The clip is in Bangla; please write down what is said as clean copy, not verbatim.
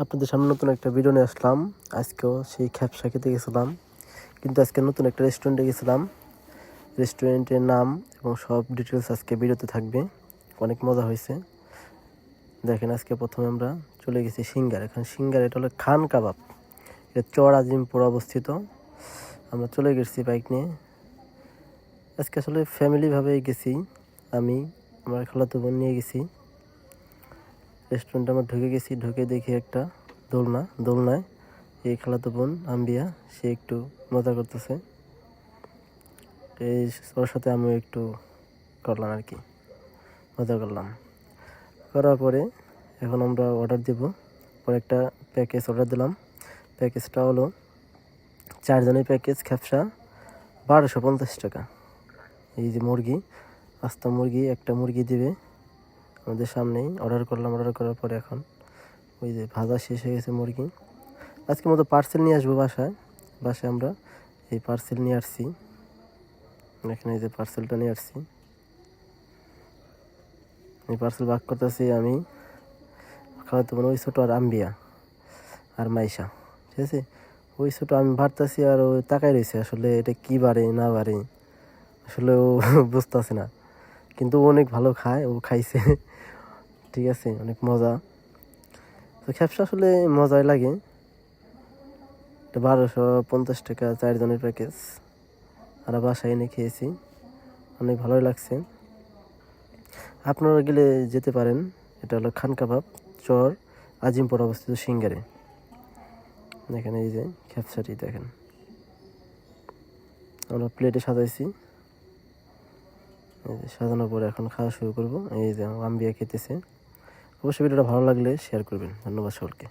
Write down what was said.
আপনাদের সামনে নতুন একটা ভিডিও নিয়ে আসলাম। আজকেও সেই খ্যাপসা খেতে গেছিলাম, কিন্তু আজকে নতুন একটা রেস্টুরেন্টে গেছিলাম। রেস্টুরেন্টের নাম এবং সব ডিটেলস আজকে ভিডিওতে থাকবে। অনেক মজা হয়েছে। দেখেন, আজকে প্রথমে আমরা চলে গেছি সিঙ্গার। এখানে সিঙ্গার, এটা হলো খান কাবাব, এটা চর আজিমপুর অবস্থিত। আমরা চলে গেছি বাইক নিয়ে। আজকে আসলে ফ্যামিলিভাবেই গেছি। আমি আমার খালাতো বোন নিয়ে গেছি। রেস্টুরেন্টে আমরা ঢুকে গেছি, ঢুকে দেখি একটা দোলনায় এই খালাতো বোন আম্বিয়া সে একটু মজা করতেছে। এই ওর সাথে আমিও একটু করলাম আর কি, মজা করলাম। করার পরে এখন আমরা অর্ডার দেব। পরে একটা প্যাকেজ অর্ডার দিলাম। প্যাকেজটা হলো 4 জনের প্যাকেজ, খ্যাপসা 1250 টাকা। এই যে মুরগি, আস্তা মুরগি, একটা মুরগি দেবে আমাদের সামনেই। অর্ডার করলাম। অর্ডার করার পরে এখন ওই যে ভাজা শেষ হয়ে গেছে মুরগি। আজকে মতো পার্সেল নিয়ে আসবো বাসায় আমরা এই পার্সেল নিয়ে আসছি। এখানে এই যে পার্সেলটা নিয়ে আসছি। এই পার্সেল ভাগ করতেছি আমি, খাওয়াতে পারবো ওই ছোটো আর আম্বিয়া আর মাইশা, ঠিক আছে। ওই ছোটো আমি ভাবতেছি আর ও তাকাই রয়েছে, আসলে এটা কি বাড়ে না বাড়ে আসলে ও বুঝতেছে না। কিন্তু ও অনেক ভালো খায়, ও খাইছে, ঠিক আছে, অনেক মজা। তো খ্যাপসা আসলে মজাই লাগে। 1250 টাকা 4 জনের প্যাকেজ। আর বাসায় এনে খেয়েছি, অনেক ভালোই লাগছে। আপনারা গেলে যেতে পারেন। এটা হলো খান কাবাব, চর আজিমপুর অবস্থিত সিঙ্গারে। দেখেন এই যে খ্যাপসাটি দেখেন, আমরা প্লেটে সাজাইছি। এই যে সাজানোর পরে এখন খাওয়া শুরু করব। এই যে আম্বিয়া খেতেছে। অবশ্যই ভিডিওটা ভালো লাগলে শেয়ার করবেন। ধন্যবাদ সকলকে।